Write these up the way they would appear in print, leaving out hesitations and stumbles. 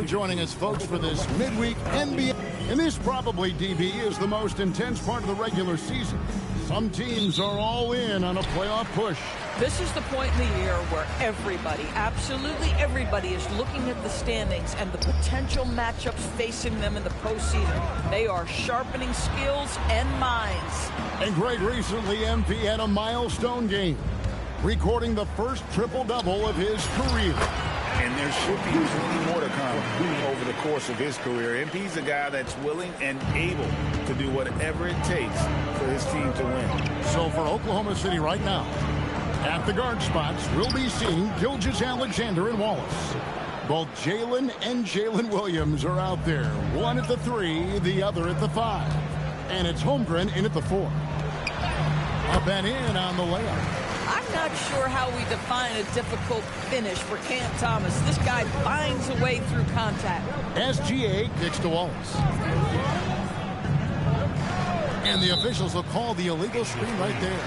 joining us, folks, for this midweek NBA. And this probably, DB, is the most intense part of the regular season. Some teams are all in on a playoff push. This is the point in the year where everybody, absolutely everybody, is looking at the standings and the potential matchups facing them in the postseason. They are sharpening skills and minds. And Greg, recently MP had a milestone game, recording the first triple-double of his career. And there should be plenty more to come over the course of his career. MP's a guy that's willing and able to do whatever it takes for his team to win. So for Oklahoma City right now, at the guard spots, we'll be seeing Gilgeous-Alexander and Wallace. Both Jalen and Jalen Williams are out there. One at the 3, the other at the 5. And it's Holmgren in at the 4. Up and in on the layup. I'm not sure how we define a difficult finish for Cam Thomas. This guy finds a way through contact. SGA kicks to Wallace. And the officials will call the illegal screen right there.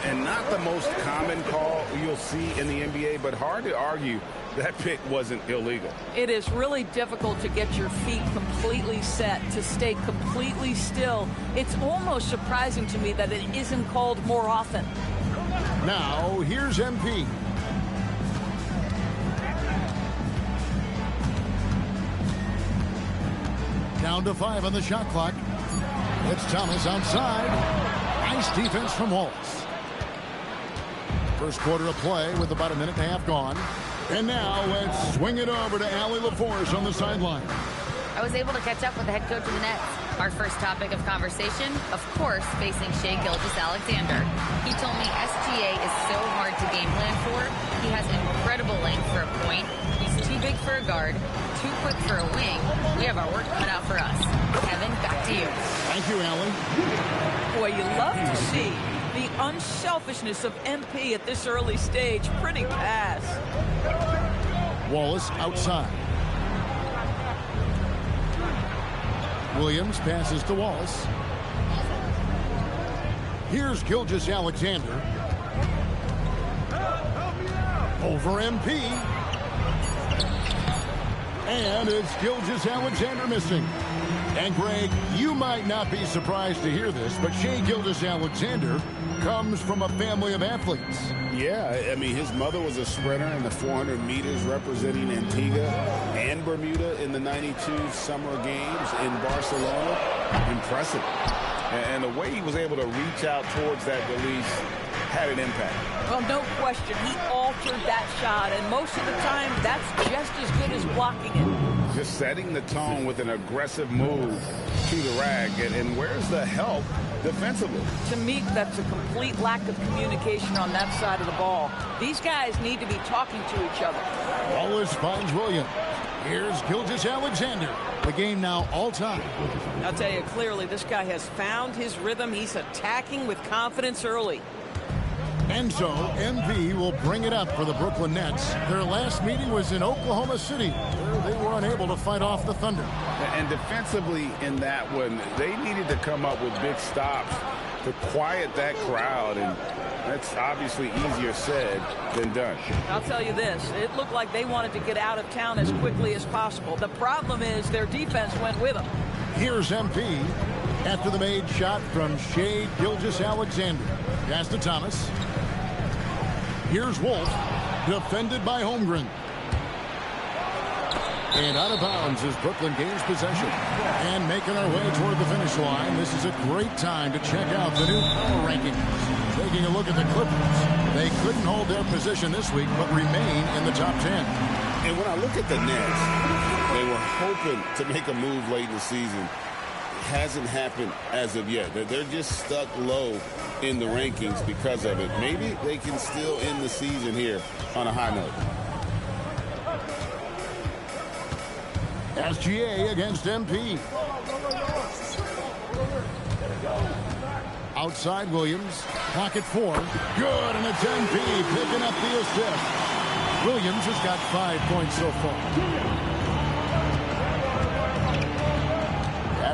And not the most common call you'll see in the NBA, but hard to argue that pick wasn't illegal. It is really difficult to get your feet completely set, to stay completely still. It's almost surprising to me that it isn't called more often. Now, here's MP. Down to 5 on the shot clock. It's Thomas outside. Nice defense from Wallace. First quarter of play with about a minute and a half gone. And now let's swing it over to Allie LaForce on the sideline. I was able to catch up with the head coach of the Nets. Our first topic of conversation, of course, facing Shai Gilgeous-Alexander. He told me SGA is so hard to game plan for. He has incredible length for a point. He's too big for a guard, too quick for a wing. We have our work cut out for us. Kevin, back to you. Thank you, Allie. Boy, you love to see the unselfishness of MP at this early stage. Pretty pass. Wallace outside. Williams passes to Wallace. Here's Gilgeous-Alexander. Over MP. And it's Gilgeous-Alexander missing. And Greg, you might not be surprised to hear this, but Shai Gilgeous-Alexander comes from a family of athletes. Yeah, I mean, his mother was a sprinter in the 400 meters representing Antigua and Bermuda in the 92 Summer Games in Barcelona. Impressive. And the way he was able to reach out towards that release had an impact. Well, no question. He altered that shot, and most of the time, that's just as good as blocking it. Just setting the tone with an aggressive move to the rack. And where's the help defensively? To me, that's a complete lack of communication on that side of the ball. These guys need to be talking to each other. Wallace finds Williams. Here's Gilgeous-Alexander. The game now all time. I'll tell you clearly, this guy has found his rhythm. He's attacking with confidence early. And so, MV will bring it up for the Brooklyn Nets. Their last meeting was in Oklahoma City, where they were unable to fight off the Thunder. And defensively in that one, they needed to come up with big stops to quiet that crowd, and that's obviously easier said than done. I'll tell you this, it looked like they wanted to get out of town as quickly as possible. The problem is their defense went with them. Here's MP after the made shot from Shai Gilgeous-Alexander. Pass to Thomas. Here's Wolf, defended by Holmgren. And out of bounds as Brooklyn gains possession. And making our way toward the finish line, this is a great time to check out the new power rankings. Taking a look at the Clippers, they couldn't hold their position this week, but remain in the top 10. And when I look at the Nets, they were hoping to make a move late in the season. It hasn't happened as of yet. They're just stuck low in the rankings because of it. Maybe they can still end the season here on a high note. SGA against MP. Outside Williams. Pocket 4. Good, and it's MP picking up the assist. Williams has got 5 points so far.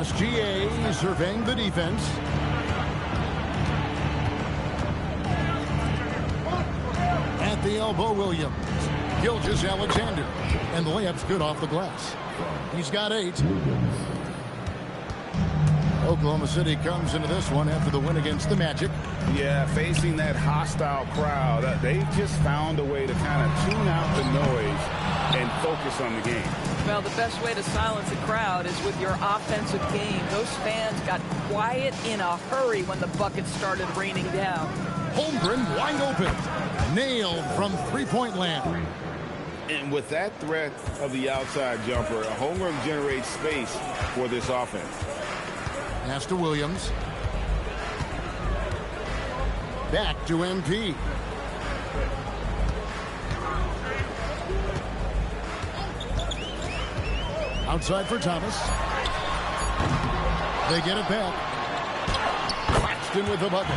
SGA surveying the defense. At the elbow, Williams. Gilgeous-Alexander. And the layup's good off the glass. He's got 8. Oklahoma City comes into this one after the win against the Magic. Yeah, facing that hostile crowd, they've just found a way to kind of tune out the noise and focus on the game. Well, the best way to silence a crowd is with your offensive game. Those fans got quiet in a hurry when the buckets started raining down. Holmgren wide open. Nailed from three-point land. And with that threat of the outside jumper, Holmgren generates space for this offense. Pass to Williams. Back to MP. Outside for Thomas. They get it back. Claxton with the bucket.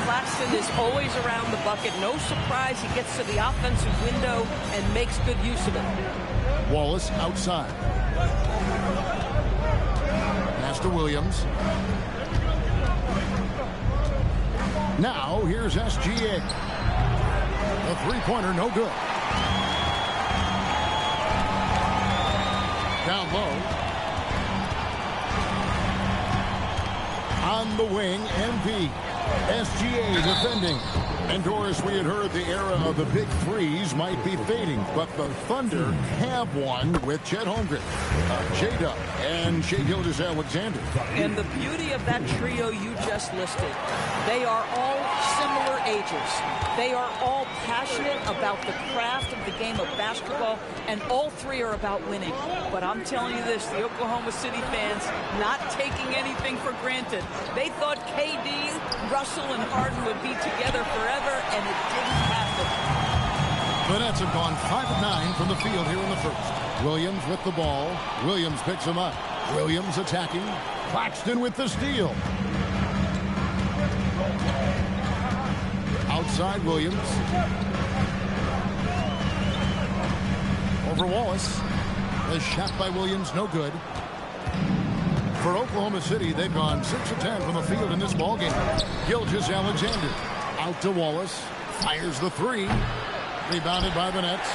Claxton is always around the bucket. No surprise he gets to the offensive window and makes good use of it. Wallace outside. Pass to Williams. Now here's SGA. The three-pointer no good. Down low. On the wing, MP. SGA defending. And Doris, we had heard the era of the big threes might be fading, but the Thunder have one with Chet Holmgren, J-Dub, and Shai Gilgeous-Alexander. And the beauty of that trio you just listed, they are all similar ages. They are all passionate about the craft of the game of basketball, and all three are about winning. But I'm telling you this, the Oklahoma City fans not taking anything for granted. They thought KD, Russell, and Harden would be together forever, and it didn't happen. The Nets have gone 5 of 9 from the field here in the first. Williams with the ball. Williams picks him up. Williams attacking. Claxton with the steal. Outside Williams. Over Wallace. The shot by Williams, no good. For Oklahoma City, they've gone 6 of 10 from the field in this ballgame. Gilgeous-Alexander out to Wallace. Fires the three. Rebounded by the Nets.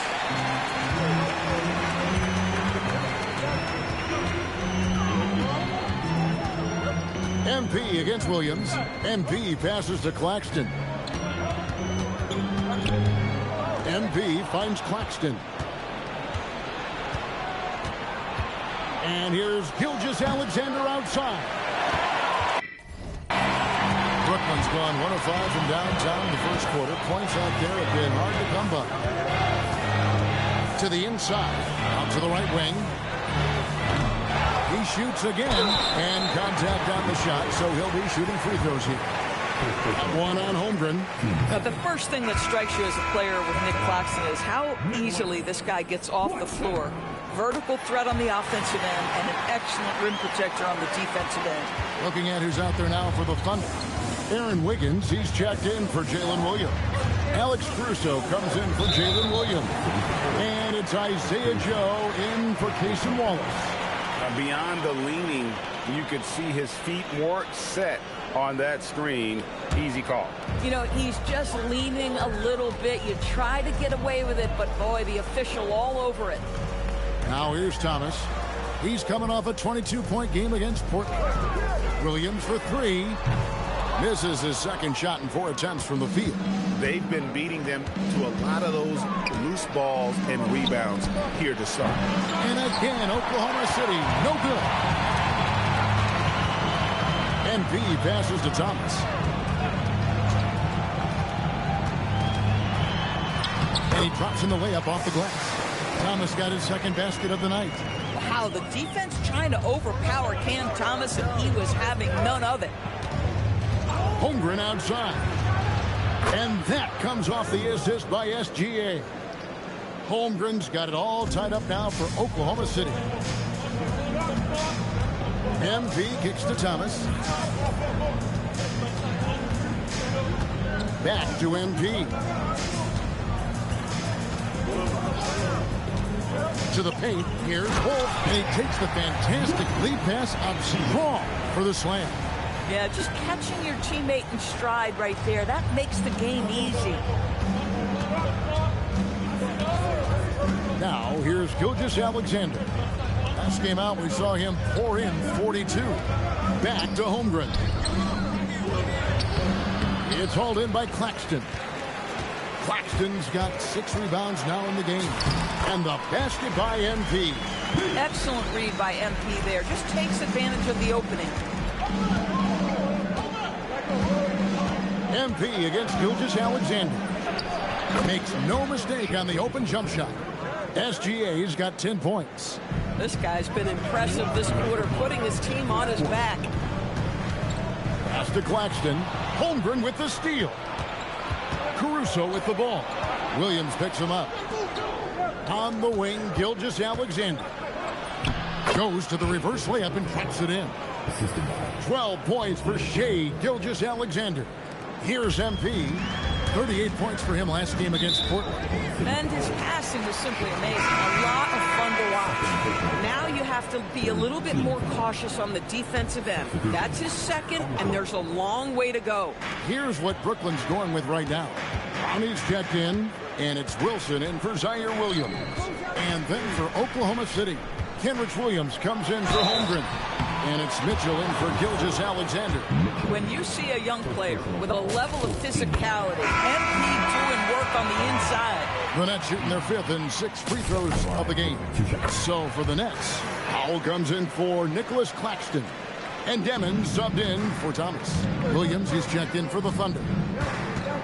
MP against Williams. MP passes to Claxton. MP finds Claxton. And here's Gilgeous-Alexander outside. Brooklyn's gone 1 of 5 from downtown in the first quarter. Points out there have been hard to come by. To the inside. Out to the right wing. He shoots again. And contact on the shot, so he'll be shooting free throws here. One on Holmgren. Now, the first thing that strikes you as a player with Nick Claxton is how easily this guy gets off the floor. Vertical threat on the offensive end and an excellent rim protector on the defensive end. Looking at who's out there now for the Thunder. Aaron Wiggins, he's checked in for Jalen Williams. Alex Caruso comes in for Jalen Williams. And it's Isaiah Joe in for Cason Wallace. Beyond the leaning, you could see his feet more set on that screen. Easy call. You know, he's just leaning a little bit. You try to get away with it, but boy, the official all over it. Now here's Thomas. He's coming off a 22-point game against Portland. Williams for three. Misses his second shot in 4 attempts from the field. They've been beating them to a lot of those loose balls and rebounds here to start. And again, Oklahoma City, no good. MP passes to Thomas. And he drops in the layup off the glass. Thomas got his second basket of the night. Wow, the defense trying to overpower Cam Thomas, and he was having none of it. Holmgren outside. And that comes off the assist by SGA. Holmgren's got it all tied up now for Oklahoma City. MP kicks to Thomas. Back to MP. To the paint. Here's Holt. And he takes the fantastic lead pass up strong for the slam. Yeah, just catching your teammate in stride right there. That makes the game easy. Now, here's Gilgeous-Alexander. Last game out, we saw him pour in 42. Back to Holmgren. It's hauled in by Claxton. Claxton's got 6 rebounds now in the game. And the basket by MP. Excellent read by MP there. Just takes advantage of the opening. MP against Gilgeous-Alexander. Makes no mistake on the open jump shot. SGA's got 10 points. This guy's been impressive this quarter, putting his team on his back. Pass to Claxton. Holmgren with the steal. Caruso with the ball. Williams picks him up. On the wing, Gilgeous-Alexander. Goes to the reverse layup and puts it in. 12 points for Shai Gilgeous-Alexander. Here's MP. 38 points for him last game against Portland. And his passing was simply amazing. A lot of fun to watch. Now you have to be a little bit more cautious on the defensive end. That's his second, and there's a long way to go. Here's what Brooklyn's going with right now. Brownie's checked in, and it's Wilson in for Zaire Williams. And then for Oklahoma City, Kenrich Williams comes in for Holmgren. And it's Mitchell in for Gilgeous-Alexander. When you see a young player with a level of physicality, MP doing work on the inside. The Nets shooting their 5th and 6th free throws of the game. So for the Nets, Howell comes in for Nicholas Claxton. And Demons subbed in for Thomas. Williams is checked in for the Thunder.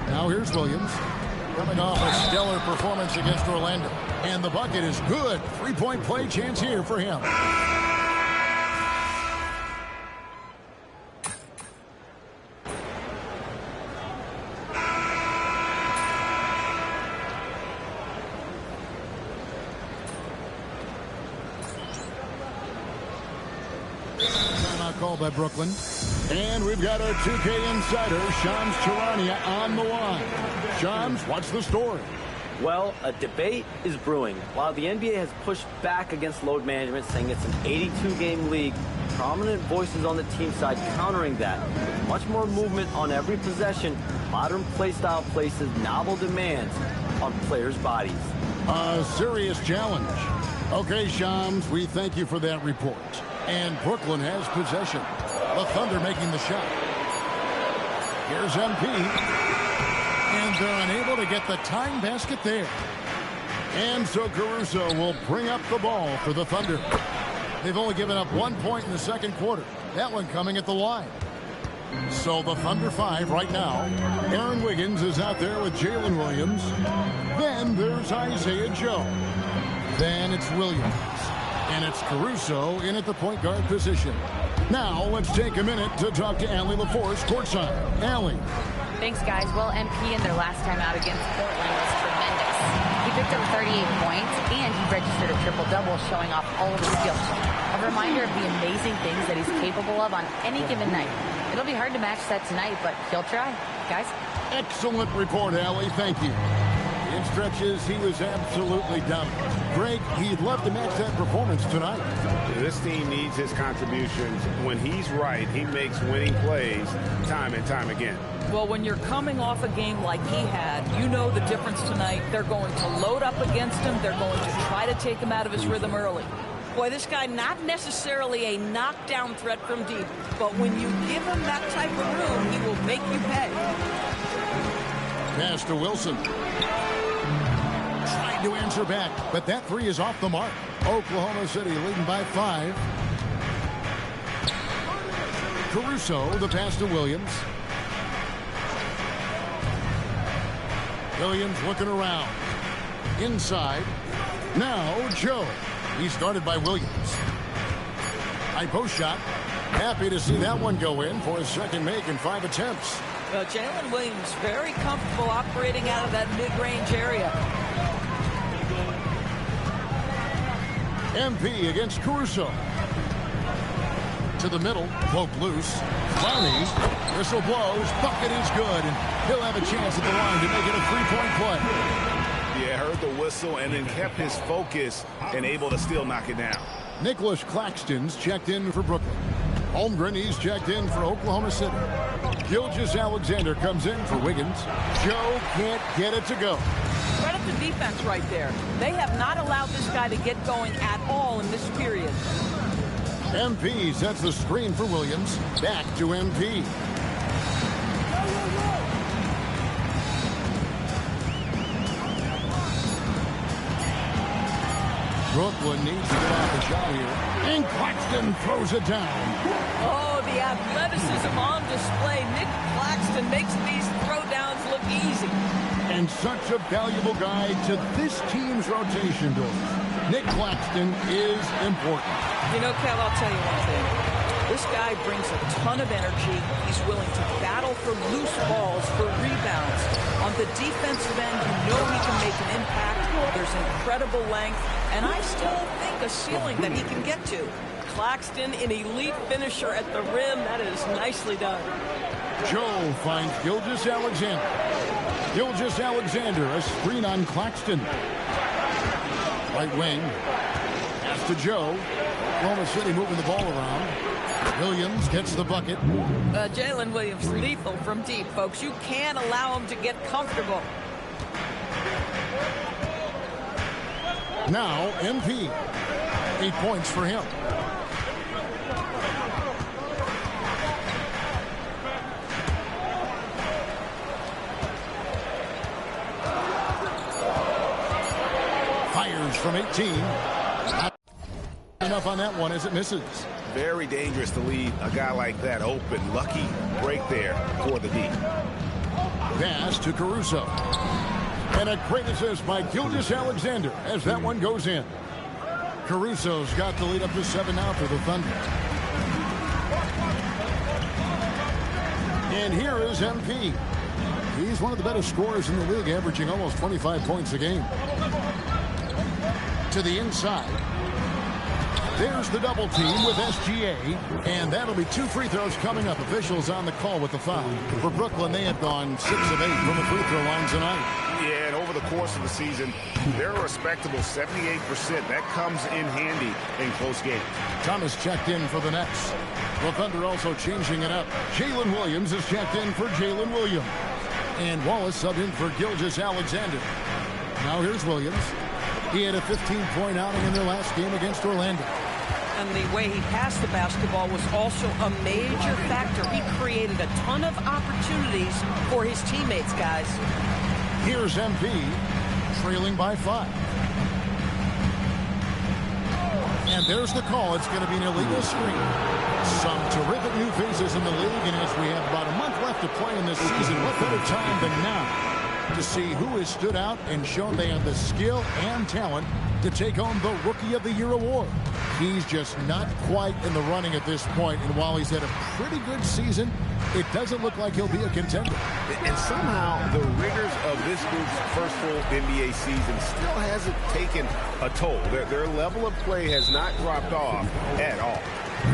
Now here's Williams. Coming off a stellar performance against Orlando. And the bucket is good. 3-point play chance here for him. Called by Brooklyn. And we've got our 2K insider, Shams Charania, on the line. Shams, what's the story? Well, a debate is brewing. While the NBA has pushed back against load management, saying it's an 82-game league, prominent voices on the team side countering that. With much more movement on every possession, modern play style places novel demands on players' bodies. A serious challenge. Okay, Shams, we thank you for that report. And Brooklyn has possession. The Thunder making the shot. Here's MP. And they're unable to get the tying basket there. And so Caruso will bring up the ball for the Thunder. They've only given up 1 point in the second quarter. That one coming at the line. So the Thunder 5 right now. Aaron Wiggins is out there with Jalen Williams. Then there's Isaiah Joe. Then it's Williams. And it's Caruso in at the point guard position. Now let's take a minute to talk to Allie LaForce courtside. Allie. Thanks, guys. Well, MP in their last time out against Portland was tremendous. He picked up 38 points, and he registered a triple-double, showing off all of his skills. A reminder of the amazing things that he's capable of on any given night. It'll be hard to match that tonight, but he'll try. Guys? Excellent report, Allie. Thank you. In stretches, he was absolutely dominant. Greg, he'd love to match that performance tonight. This team needs his contributions. When he's right, he makes winning plays time and time again. Well, when you're coming off a game like he had, you know the difference tonight. They're going to load up against him. They're going to try to take him out of his rhythm early. Boy, this guy, not necessarily a knockdown threat from deep, but when you give him that type of room, he will make you pay. Pass to Wilson. Tried to answer back, but that three is off the mark. Oklahoma City leading by 5. Caruso, the pass to Williams. Williams looking around. Inside. Now Joe. He started by Williams. High post shot. Happy to see that one go in for his second make in 5 attempts. Jalen Williams very comfortable operating out of that mid-range area. MP against Caruso. To the middle, poke loose. Brownie, whistle blows, bucket is good, and he'll have a chance at the line to make it a 3-point play. Yeah, heard the whistle and then kept his focus and able to still knock it down. Nicholas Claxton's checked in for Brooklyn. Holmgren, he's checked in for Oklahoma City. Gilgeous-Alexander comes in for Wiggins. Joe can't get it to go. Credit the defense right there. They have not allowed this guy to get going at all in this period. MP sets the screen for Williams. Back to MP. Brooklyn needs to get out the shot here. And Claxton throws it down. Oh, the athleticism on display. Nick Claxton makes these throwdowns look easy. And such a valuable guy to this team's rotation door. Nick Claxton is important. You know, Kev, I'll tell you one thing. This guy brings a ton of energy. He's willing to battle for loose balls, for rebounds. On the defensive end, you know he can make an impact. There's incredible length, and I still think a ceiling that he can get to. Claxton, an elite finisher at the rim. That is nicely done. Joe finds Gilgeous-Alexander. Gilgeous-Alexander, a screen on Claxton. Right wing. Pass to Joe. Oklahoma City moving the ball around. Williams gets the bucket. Jalen Williams, lethal from deep, folks. You can't allow him to get comfortable. Now, MP. 8 points for him. Fires from 18. Not enough on that one as it misses. Very dangerous to leave a guy like that open. Lucky break there for the D. Pass to Caruso. And a great assist by Gilgeous-Alexander as that one goes in. Caruso's got the lead up to 7 now for the Thunder. And here is MP. He's one of the better scorers in the league, averaging almost 25 points a game. To the inside. There's the double team with SGA, and that'll be 2 free throws coming up. Officials on the call with the foul. For Brooklyn, they have gone 6 of 8 from the free throw line tonight. Yeah, and over the course of the season, they're a respectable 78%. That comes in handy in close games. Thomas checked in for the Nets. The Thunder also changing it up. Jalen Williams is checked in for Jalen Williams. And Wallace subbed in for Gilgeous-Alexander. Now here's Williams. He had a 15-point outing in their last game against Orlando. And the way he passed the basketball was also a major factor. He created a ton of opportunities for his teammates, guys. Here's MP, trailing by 5. And there's the call. It's going to be an illegal screen. Some terrific new faces in the league, and as we have about a month left to play in this season, what better time than now to see who has stood out and shown they have the skill and talent to take home the Rookie of the Year award. He's just not quite in the running at this point, and while he's had a pretty good season, it doesn't look like he'll be a contender. And somehow the rigors of this group's first full NBA season still hasn't taken a toll. Their level of play has not dropped off at all.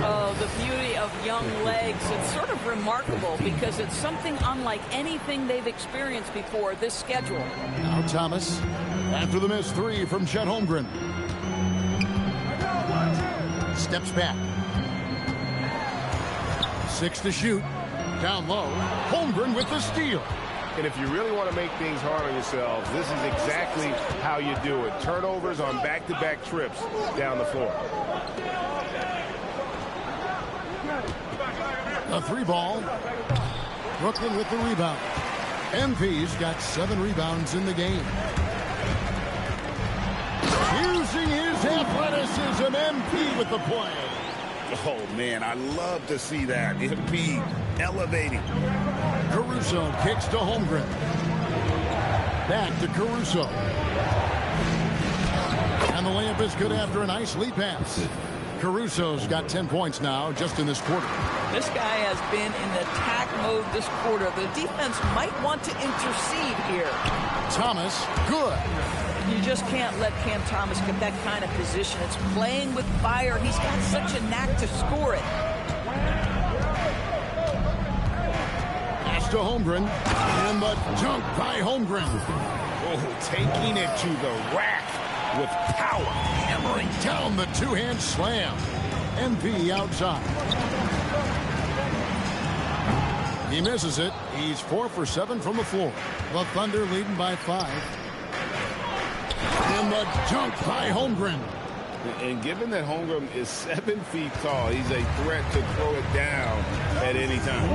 Oh, the beauty of young legs. It's sort of remarkable because it's something unlike anything they've experienced before, this schedule. Now Thomas, after the missed 3 from Chet Holmgren. Steps back. 6 to shoot. Down low. Holmgren with the steal. And if you really want to make things hard on yourselves, this is exactly how you do it. Turnovers on back-to-back trips down the floor. A 3-ball. Brooklyn with the rebound. MP's got 7 rebounds in the game. Using his athleticism, MP with the play. Oh, man, I love to see that. MP elevating. Caruso kicks to Holmgren. Back to Caruso. And the layup is good after a nice lead pass. Caruso's got 10 points now just in this quarter. This guy has been in attack mode this quarter. The defense might want to intercede here. Thomas, good. You just can't let Cam Thomas get that kind of position. It's playing with fire. He's got such a knack to score it. Pass to Holmgren. And the dunk by Holmgren. Oh, taking it to the rack with power. Hammering down the two-hand slam. MP outside. He misses it. He's 4 for 7 from the floor. The Thunder leading by 5. And the dunk by Holmgren. And given that Holmgren is 7 feet tall, he's a threat to throw it down at any time.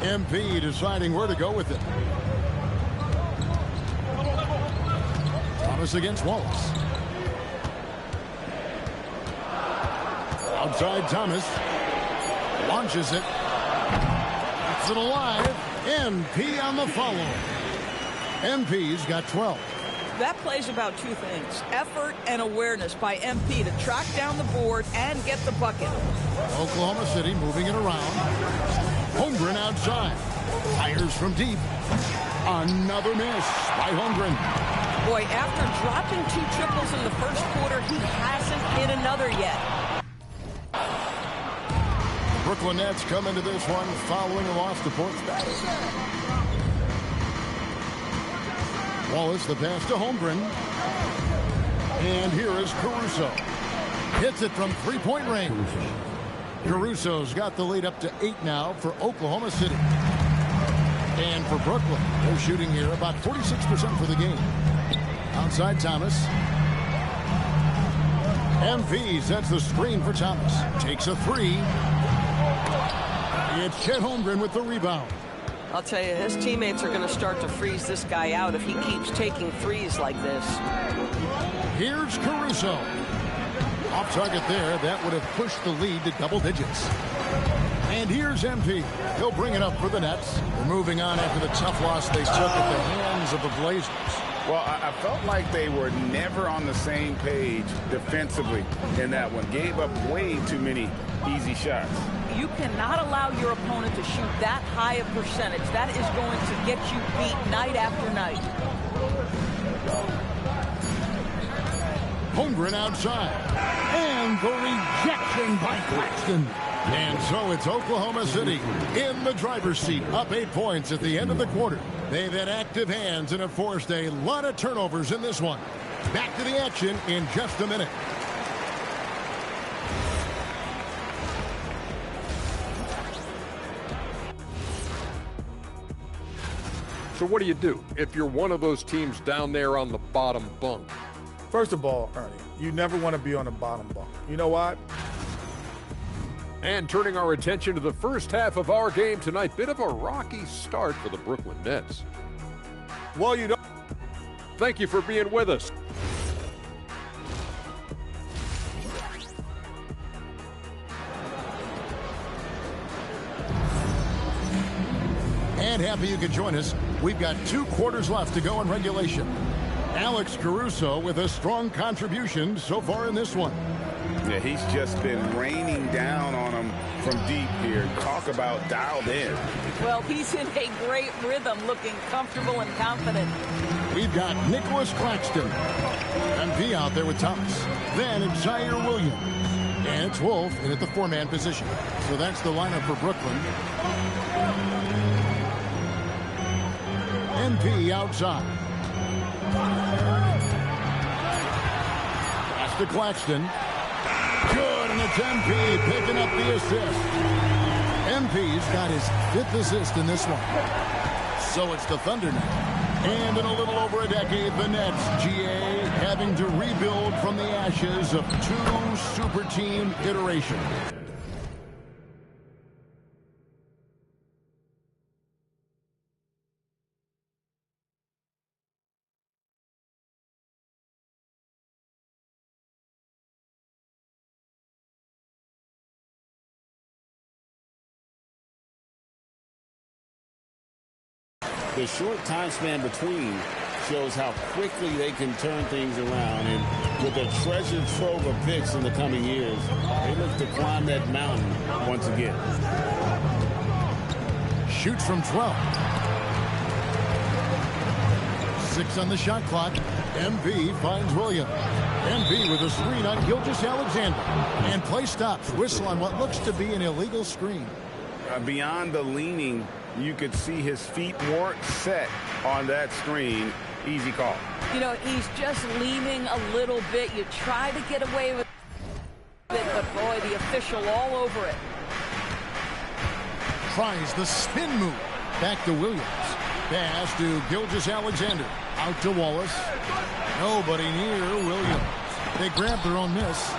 MP deciding where to go with it. Thomas against Wallace. Outside Thomas. Launches it. Keeps it alive. MP on the follow. MP's got 12. That plays about 2 things. Effort and awareness by MP to track down the board and get the bucket. Oklahoma City moving it around. Holmgren outside. Fires from deep. Another miss by Holmgren. Boy, after dropping 2 triples in the first quarter, he hasn't hit another yet. Brooklyn Nets come into this one following a loss to Portsmouth. Wallace, the pass to Holmgren. And here is Caruso. Hits it from three-point range. Caruso's got the lead up to 8 now for Oklahoma City. And for Brooklyn, they're shooting here about 46% for the game. Outside Thomas. MP sets the screen for Thomas. Takes a 3. It's Chet Holmgren with the rebound. I'll tell you, his teammates are going to start to freeze this guy out if he keeps taking threes like this. Here's Caruso. Off target there. That would have pushed the lead to double digits. And here's MP. He'll bring it up for the Nets. They're moving on after the tough loss they took at the hands of the Blazers. Well, I felt like they were never on the same page defensively in that one. Gave up way too many easy shots. You cannot allow your opponent to shoot that high a percentage. That is going to get you beat night after night. Holmgren outside. And the rejection by Claxton. And so it's Oklahoma City in the driver's seat, up 8 points at the end of the quarter. They've had active hands and have forced a lot of turnovers in this one. Back to the action in just a minute. So what do if you're one of those teams down there on the bottom bunk? First of all, Ernie, you never want to be on the bottom bunk. You know what? And turning our attention to the first half of our game tonight, bit of a rocky start for the Brooklyn Nets. Well, you don't. Thank you for being with us. And happy you could join us. We've got 2 quarters left to go in regulation. Alex Caruso with a strong contribution so far in this one. Yeah, he's just been raining down on him from deep here. Talk about dialed in. Well, he's in a great rhythm, looking comfortable and confident. We've got Nicholas Claxton. MP out there with Thomas. Then it's Zaire Williams. And it's Wolf in at the 4-man position. So that's the lineup for Brooklyn. MP outside. Pass to Claxton. Good, and it's MP picking up the assist. MP's got his 5th assist in this one. So it's the Thunder now. And in a little over a decade, the Nets, GA, having to rebuild from the ashes of 2 super team iterations. The short time span between shows how quickly they can turn things around. And with a treasure trove of picks in the coming years, they look to climb that mountain once again. Shoots from 12. 6 on the shot clock. MB finds Williams. MB with a screen on Gilgeous-Alexander. And play stops. Whistle on what looks to be an illegal screen. Beyond the leaning, you could see his feet weren't set on that screen. Easy call. You know, he's just leaning a little bit. You try to get away with it, but boy, the official all over it. tries the spin move. Back to Williams. Pass to Gilgeous-Alexander. Out to Wallace. Nobody near Williams. They grab their own miss.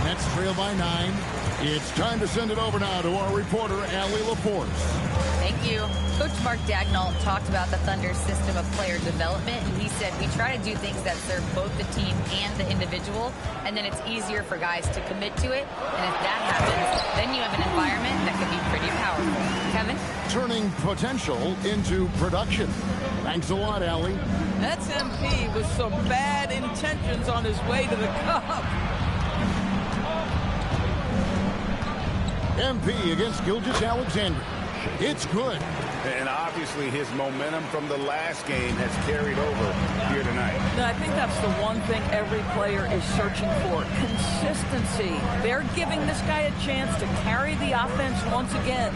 Nets trail by 9. It's time to send it over now to our reporter, Allie Laporte. Thank you. Coach Mark Daigneault talked about the Thunder's system of player development, and he said, we try to do things that serve both the team and the individual, and then it's easier for guys to commit to it. And if that happens, then you have an environment that can be pretty powerful. Kevin? Turning potential into production. Thanks a lot, Allie. That's MP with some bad intentions on his way to the cup. MP against Gilgeous-Alexander. It's good. And obviously his momentum from the last game has carried over here tonight. Now, I think that's the one thing every player is searching for. Consistency. They're giving this guy a chance to carry the offense once again.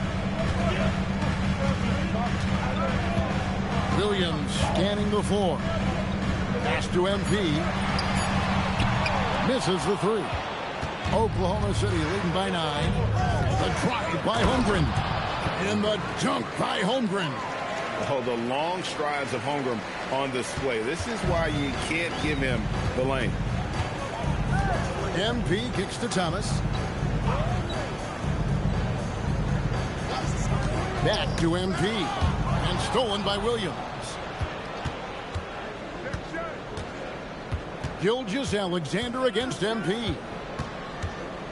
Williams scanning the floor. Pass to MP. Misses the 3. Oklahoma City leading by 9. The drive by Holmgren. And the dunk by Holmgren. Oh, the long strides of Holmgren on display. This is why you can't give him the lane. MP kicks to Thomas. Back to MP. And stolen by Williams. Gilgeous-Alexander against MP.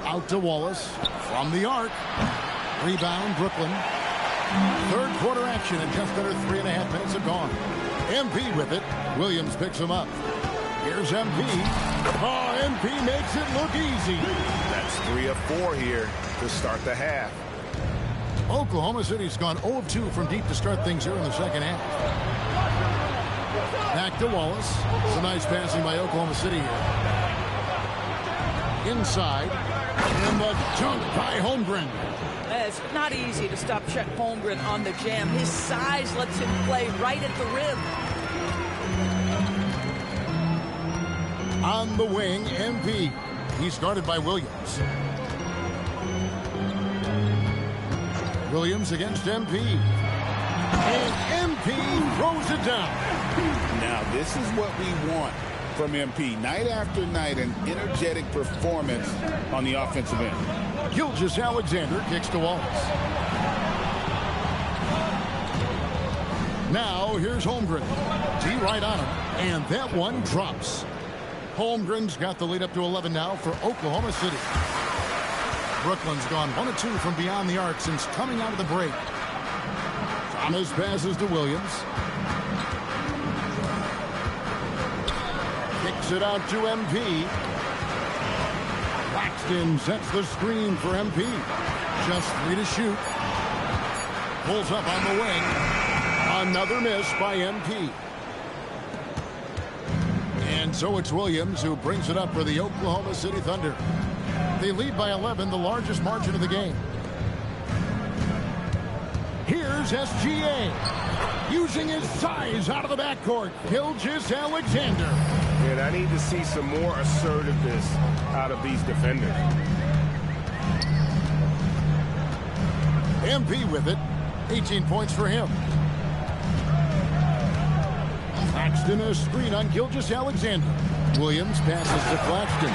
Out to Wallace. From the arc. Rebound, Brooklyn. Third quarter action, and just under 3.5 minutes have gone. MP with it. Williams picks him up. Here's MP. Oh, MP makes it look easy. That's 3 of 4 here to start the half. Oklahoma City's gone 0 of 2 from deep to start things here in the second half. Back to Wallace. Some nice passing by Oklahoma City here. Inside. And the dunk by Holmgren. It's not easy to stop Chet Holmgren on the jam. His size lets him play right at the rim. On the wing, MP. He's guarded by Williams. Williams against MP. And MP throws it down. Now, this is what we want from MP. Night after night, an energetic performance on the offensive end. Gilgeous-Alexander kicks to Wallace. Now, here's Holmgren. D right on him, and that one drops. Holmgren's got the lead up to 11 now for Oklahoma City. Brooklyn's gone 1 of 2 from beyond the arc since coming out of the break. Thomas passes to Williams. Kicks it out to MP. Claxton sets the screen for MP. Just 3 to shoot. Pulls up on the wing. Another miss by MP. And so it's Williams who brings it up for the Oklahoma City Thunder. They lead by 11, the largest margin of the game. Here's SGA. Using his size out of the backcourt. Gilgeous-Alexander. And I need to see some more assertiveness out of these defenders. MP with it. 18 points for him. Claxton a screen on Gilgeous-Alexander. Williams passes to Claxton.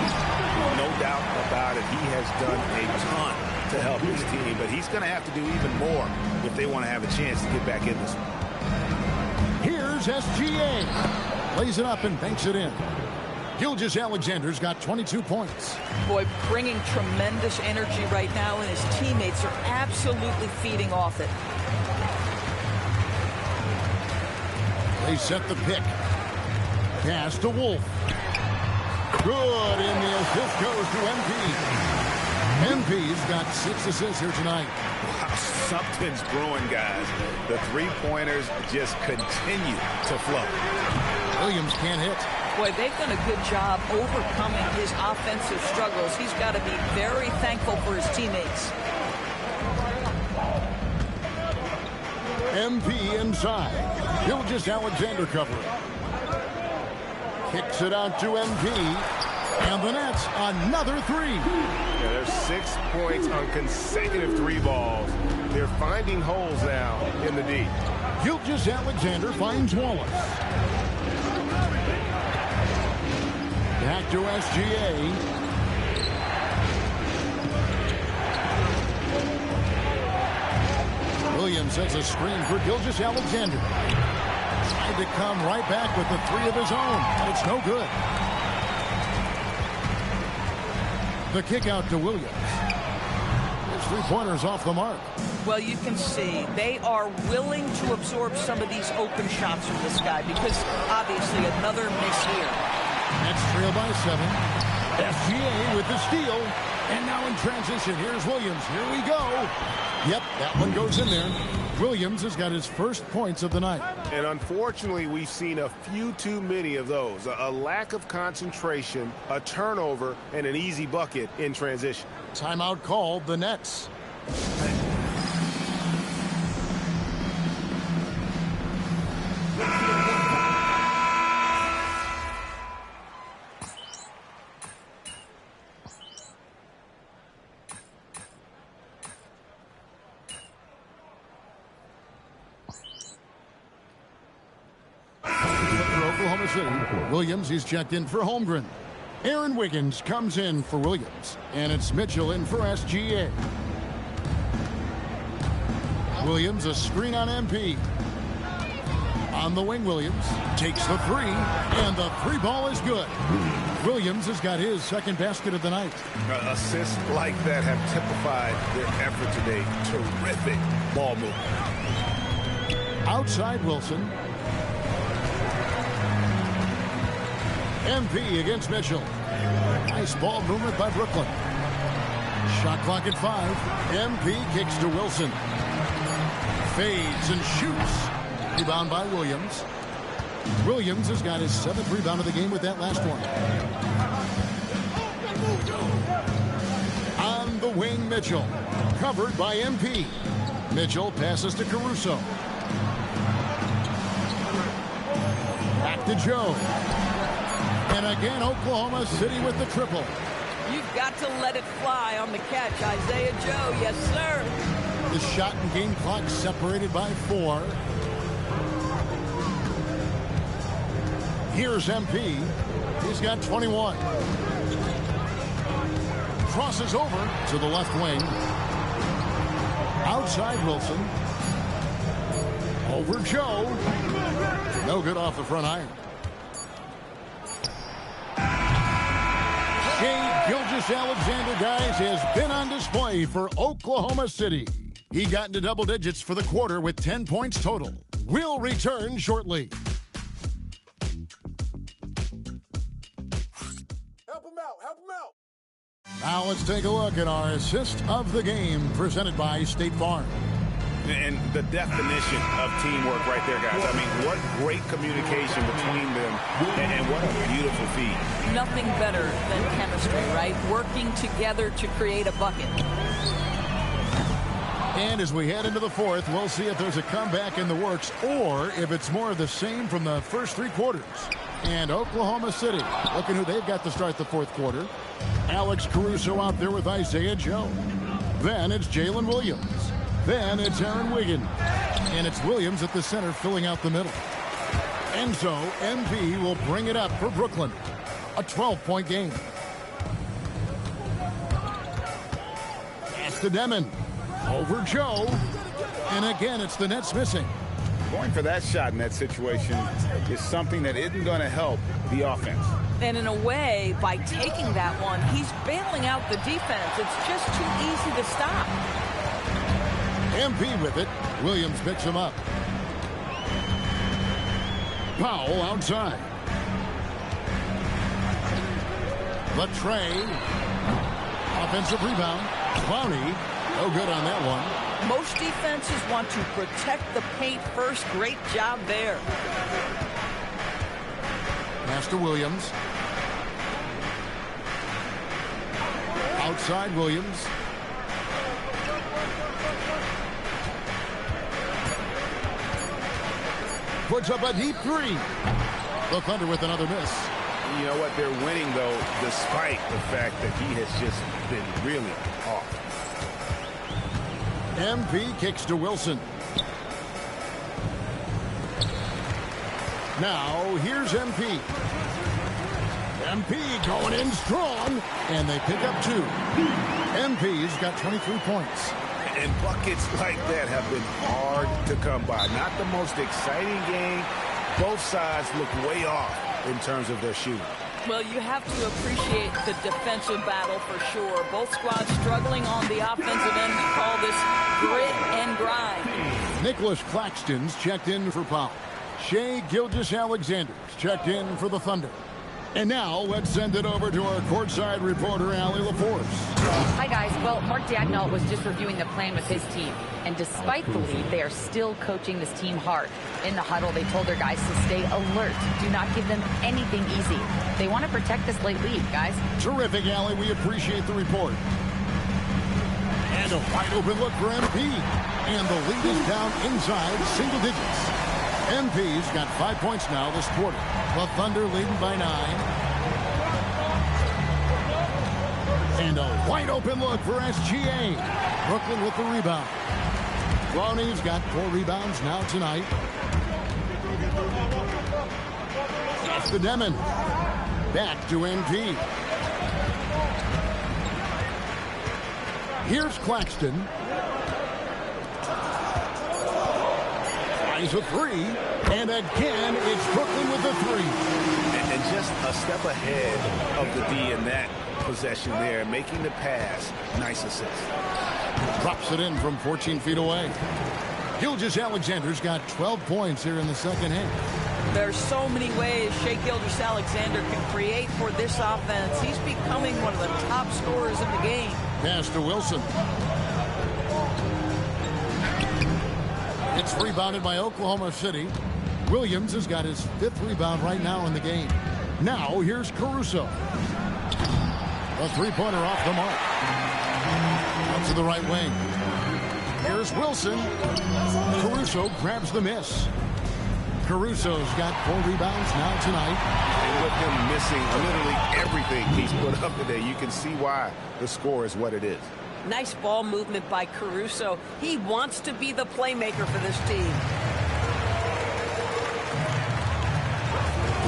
No doubt about it. He has done a ton to help his team, but he's going to have to do even more if they want to have a chance to get back in this one. Here's SGA. Lays it up and banks it in. Gilgeous-Alexander's got 22 points. Boy, bringing tremendous energy right now, and his teammates are absolutely feeding off it. They set the pick. Pass to Wolf. Good, and the assist goes to MP. MP's got 6 assists here tonight. Wow, something's brewing, guys. The three-pointers just continue to flow. Williams can't hit. Boy, they've done a good job overcoming his offensive struggles. He's got to be very thankful for his teammates. MP inside. Gilgeous-Alexander covering. Kicks it out to MP. And the Nets, another 3. Yeah, there's 6 points on consecutive 3 balls. They're finding holes now in the D. Gilgeous-Alexander finds Wallace. Back to SGA. Williams sets a screen for Gilgeous-Alexander. Tried to come right back with the three of his own, but it's no good. The kick out to Williams. His three-pointers off the mark. Well, you can see they are willing to absorb some of these open shots from this guy because obviously another miss here. Nets trail by 7. SGA with the steal. And now in transition, here's Williams. Here we go. Yep, that one goes in there. Williams has got his first points of the night. And unfortunately, we've seen a few too many of those. A lack of concentration, a turnover, and an easy bucket in transition. Timeout called, the Nets. Oklahoma City. Williams, he's checked in for Holmgren. Aaron Wiggins comes in for Williams. And it's Mitchell in for SGA. Williams, a screen on MP. On the wing, Williams takes the three. And the three ball is good. Williams has got his second basket of the night. Assists like that have typified their effort today. Terrific ball movement. Outside Wilson. MP against Mitchell. Nice ball movement by Brooklyn. Shot clock at 5. MP kicks to Wilson. Fades and shoots. Rebound by Williams. Williams has got his 7th rebound of the game with that last one. On the wing, Mitchell. Covered by MP. Mitchell passes to Caruso. Back to Joe. And again, Oklahoma City with the triple. You've got to let it fly on the catch, Isaiah Joe. Yes, sir. The shot and game clock separated by 4. Here's MP. He's got 21. Crosses over to the left wing. Outside Wilson. Over Joe. No good off the front iron. Shai Gilgeous-Alexander, guys, has been on display for Oklahoma City. He got into double digits for the quarter with 10 points total. We'll return shortly. Help him out. Help him out. Now let's take a look at our assist of the game presented by State Farm. And the definition of teamwork right there, guys. I mean, what great communication between them, and what a beautiful feat. Nothing better than chemistry, right? Working together to create a bucket. And as we head into the fourth, we'll see if there's a comeback in the works or if it's more of the same from the first 3 quarters. And Oklahoma City, looking who they've got to start the fourth quarter. Alex Caruso out there with Isaiah Joe. Then it's Jalen Williams. Then it's Aaron Wiggins. And it's Williams at the center filling out the middle. And so MP will bring it up for Brooklyn. A 12-point game. Pass to Demon. Over Joe. And again, it's the Nets missing. Going for that shot in that situation is something that isn't going to help the offense. And in a way, by taking that one, he's bailing out the defense. It's just too easy to stop. MP with it. Williams picks him up. Powell outside. Latrey. Offensive rebound. Clowney. No good on that one. Most defenses want to protect the paint first. Great job there. Pass to Williams. Outside Williams. Puts up a deep 3. The Thunder with another miss. You know what? They're winning, though, despite the fact that he has just been really off. MP kicks to Wilson. Now, here's MP. MP going in strong, and they pick up 2. MP's got 23 points. And buckets like that have been hard to come by. Not the most exciting game. Both sides look way off in terms of their shooting. Well, you have to appreciate the defensive battle for sure. Both squads struggling on the offensive end. We call this grit and grind. Nicholas Claxton's checked in for Powell. Shai Gilgeous-Alexander's checked in for the Thunder. And now, let's send it over to our courtside reporter, Allie LaForce. Hi, guys. Well, Mark Dagnall was just reviewing the plan with his team. And despite the lead, they are still coaching this team hard. In the huddle, they told their guys to stay alert. Do not give them anything easy. They want to protect this late lead, guys. Terrific, Allie. We appreciate the report. And a wide open look for MP. And the lead is down inside single digits. MP's got 5 points now this quarter. The Thunder leading by 9. And a wide open look for SGA. Brooklyn with the rebound. Lonnie's got 4 rebounds now tonight. Off to Demon. Back to MP. Here's Claxton. Tries a 3. And again, it's Brooklyn with the 3. And just a step ahead of the D in that possession there, making the pass. Nice assist. Drops it in from 14 feet away. Gilgeous-Alexander's got 12 points here in the second half. There's so many ways Shai Gilgeous-Alexander can create for this offense. He's becoming one of the top scorers in the game. Pass to Wilson. It's rebounded by Oklahoma City. Williams has got his 5th rebound right now in the game. Now here's Caruso. A 3-pointer off the mark. Out to the right wing. Here's Wilson. Caruso grabs the miss. Caruso's got 4 rebounds now tonight. And with him missing literally everything he's put up today, you can see why the score is what it is. Nice ball movement by Caruso. He wants to be the playmaker for this team.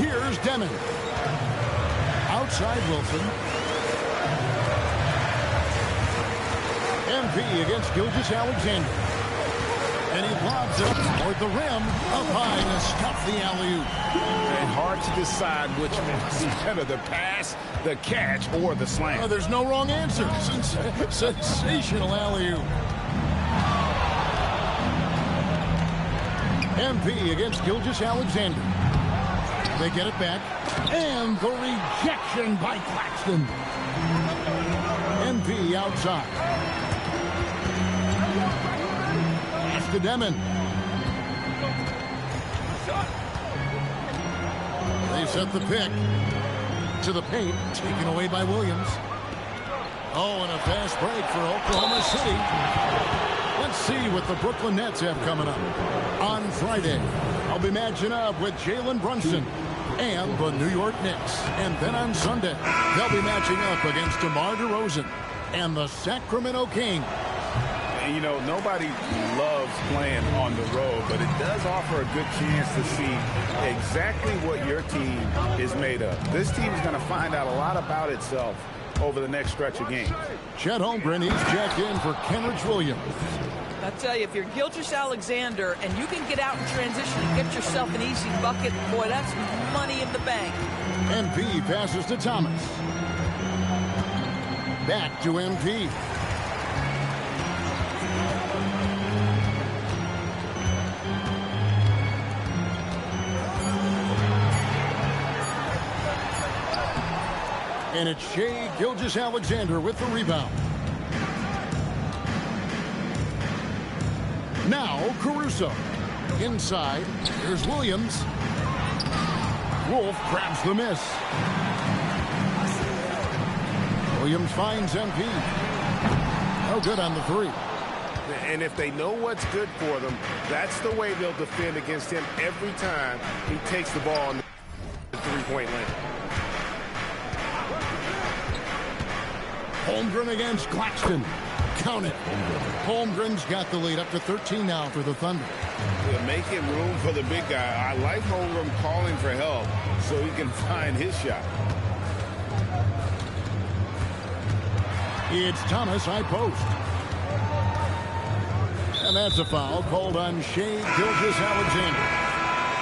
Here's Demon. Outside Wilson. MP against Gilgeous-Alexander. And he lobs it up toward the rim, up high to stop the alley-oop. And hard to decide which one is better, the pass, the catch, or the slam. Oh, there's no wrong answer. Sensational alley-oop. MP against Gilgeous-Alexander. They get it back. And the rejection by Claxton. MP outside. Pass to Demon. They set the pick. To the paint. Taken away by Williams. Oh, and a fast break for Oklahoma City. Let's see what the Brooklyn Nets have coming up. On Friday, I'll be matching up with Jalen Brunson and the New York Knicks. And then on Sunday, they'll be matching up against DeMar DeRozan and the Sacramento Kings. And, you know, nobody loves playing on the road, but it does offer a good chance to see exactly what your team is made of. This team is going to find out a lot about itself over the next stretch of games. Chet Holmgren, he's checked in for Kenrich Williams. I tell you, if you're Gilgeous-Alexander and you can get out in transition and get yourself an easy bucket, boy, that's money in the bank. MP passes to Thomas. Back to MP. And it's Shai Gilgeous-Alexander with the rebound. Now Caruso. Inside. Here's Williams. Wolf grabs the miss. Williams finds MP. No good on the 3. And if they know what's good for them, that's the way they'll defend against him every time he takes the ball in the three-point lane. Holmgren against Claxton. Count it. Holmgren's got the lead up to 13 now for the Thunder. They're making room for the big guy. I like Holmgren calling for help so he can find his shot. It's Thomas high post. And that's a foul called on Shai Gilgeous-Alexander.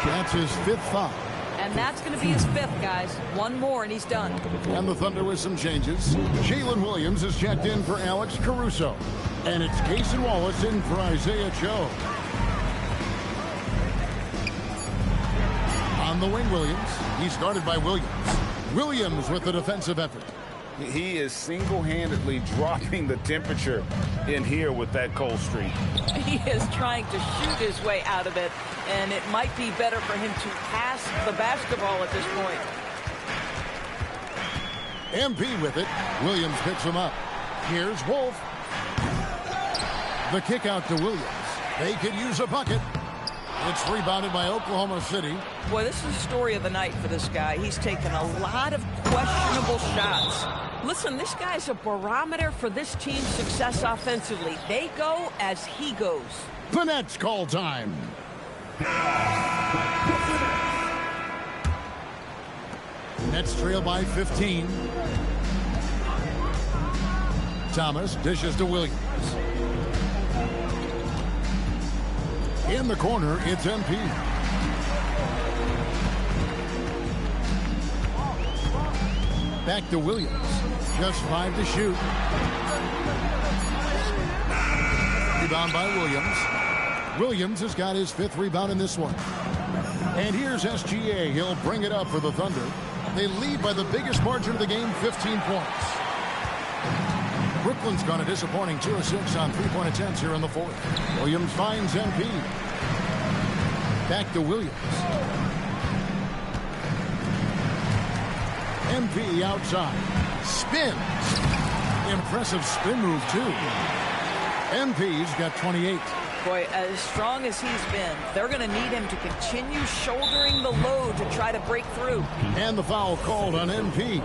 That's his 5th foul. And that's going to be his 5th, guys. One more, and he's done. And the Thunder with some changes. Jalen Williams is checked in for Alex Caruso. And it's Cason Wallace in for Isaiah Joe. On the wing, Williams. He's guarded by Williams. Williams with the defensive effort. He is single-handedly dropping the temperature in here with that cold streak. He is trying to shoot his way out of it, and it might be better for him to pass the basketball at this point. MP with it. Williams picks him up. Here's Wolf. The kick out to Williams. They could use a bucket. It's rebounded by Oklahoma City. Boy, this is the story of the night for this guy. He's taken a lot of questionable shots. Listen, this guy's a barometer for this team's success offensively. They go as he goes. The Nets call time. Nets trail by 15. Thomas dishes to Williams. In the corner, it's MP. Back to Williams. Just 5 to shoot. Rebound by Williams. Williams has got his 5th rebound in this one. And here's SGA. He'll bring it up for the Thunder. They lead by the biggest margin of the game, 15 points. Brooklyn's gone a disappointing 2 of 6 on 3-point attempts here in the 4th. Williams finds MP. Back to Williams. MP outside. Spins. Impressive spin move, too. MP's got 28. Boy, as strong as he's been, they're going to need him to continue shouldering the load to try to break through. And the foul called on MP.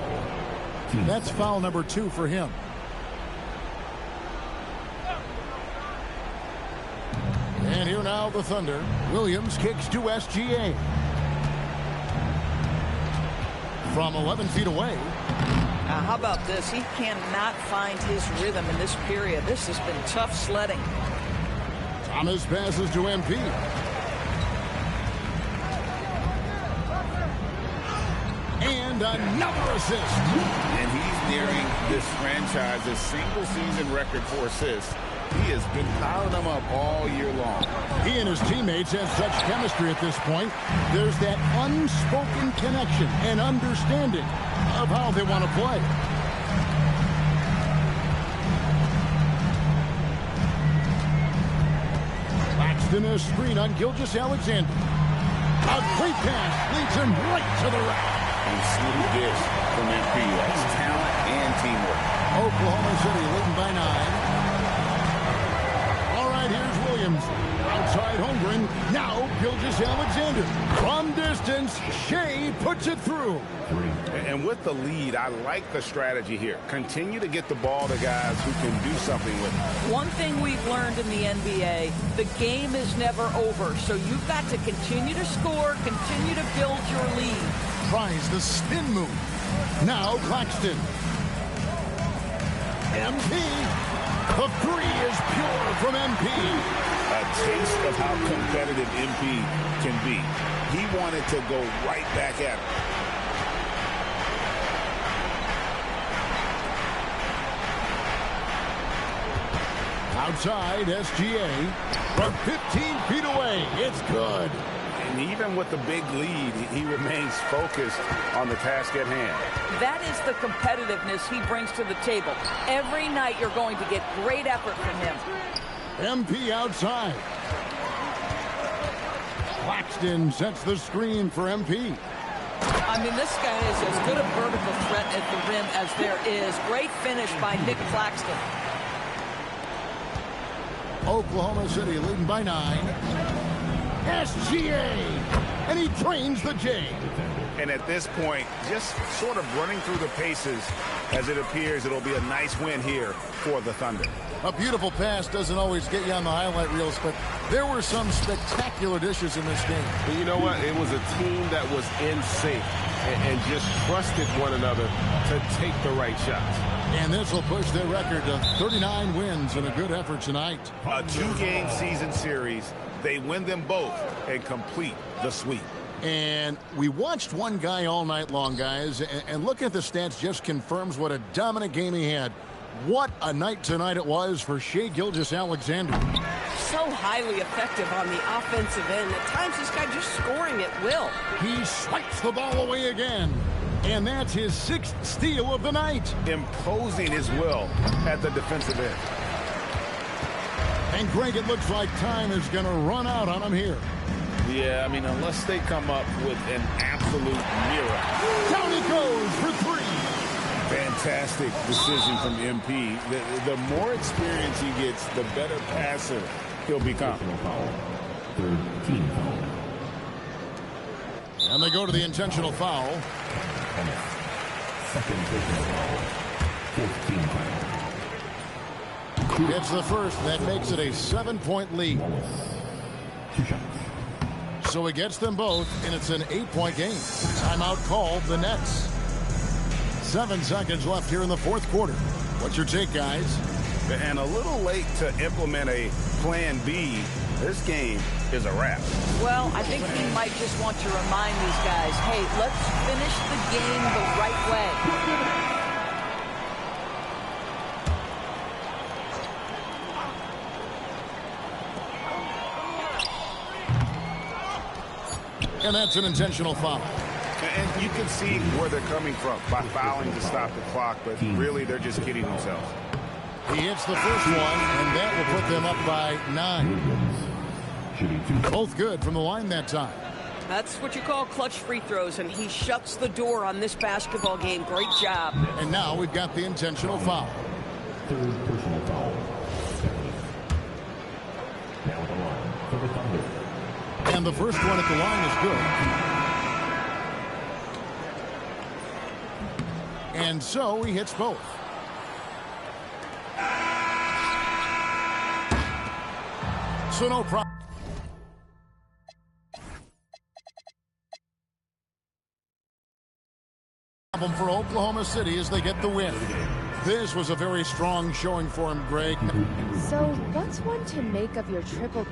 That's foul number 2 for him. And here now the Thunder. Williams kicks to SGA. From 11 feet away. Now, how about this? He cannot find his rhythm in this period. This has been tough sledding. Thomas passes to MP. And another assist. And he's nearing this franchise's single-season record for assists. He has been piling them up all year long. He and his teammates have such chemistry at this point. There's that unspoken connection and understanding of how they want to play. Claxton a screen on Gilgeous-Alexander. A great pass leads him right to the rack. And smooth dish from MP. That's talent and teamwork. Oklahoma City leading by 9. Here's Williams. Outside Holmgren. Now Gilgeous-Alexander. From distance, Shai puts it through. And with the lead, I like the strategy here. Continue to get the ball to guys who can do something with it. One thing we've learned in the NBA, the game is never over. So you've got to continue to score, continue to build your lead. Tries the spin move. Now Claxton. MP. The 3 is pure from MP. A taste of how competitive MP can be. He wanted to go right back at it. Outside, SGA. From 15 feet away. It's good. And even with the big lead, he remains focused on the task at hand. That is the competitiveness he brings to the table. Every night you're going to get great effort from him. MP outside. Claxton sets the screen for MP. I mean, this guy is as good a vertical threat at the rim as there is. Great finish by Nick Claxton. Oklahoma City leading by 9. SGA. And he trains the J. And at this point, just sort of running through the paces as it appears it'll be a nice win here for the Thunder. A beautiful pass doesn't always get you on the highlight reels, but there were some spectacular dishes in this game. And you know what? It was a team that was in sync and just trusted one another to take the right shots. And this will push their record to 39 wins and a good effort tonight. A 2-game season series. They win them both and complete the sweep. And we watched one guy all night long, guys, and looking at the stats just confirms what a dominant game he had. What a night tonight it was for Shai Gilgeous-Alexander. So highly effective on the offensive end. At times, this guy just scoring at will. He swipes the ball away again. And that's his 6th steal of the night. Imposing his will at the defensive end. And, Greg, it looks like time is going to run out on him here. Yeah, I mean, unless they come up with an absolute miracle. Down he goes for 3. Fantastic decision from MP. The more experience he gets, the better passer he'll become. And they go to the intentional foul. It's the first. That makes it a 7-point lead. So he gets them both, and it's an 8-point game. Timeout called the Nets. 7 seconds left here in the fourth quarter. What's your take, guys? And a little late to implement a plan B. This game is a wrap. Well, I think he might just want to remind these guys, hey, let's finish the game the right way. And that's an intentional foul. And you can see where they're coming from by fouling to stop the clock, but really they're just kidding themselves. He hits the first one, and that will put them up by 9. Both good from the line that time. That's what you call clutch free throws, and he shuts the door on this basketball game. Great job. And now we've got the intentional foul. Third personal foul. Now at the line for the Thunder. And the first one at the line is good. And so he hits both. So no problem for Oklahoma City as they get the win. This was a very strong showing for him, Greg. So what's one to make of your triple?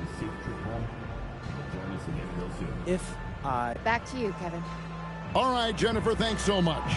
Back to you, Kevin. All right, Jennifer, thanks so much.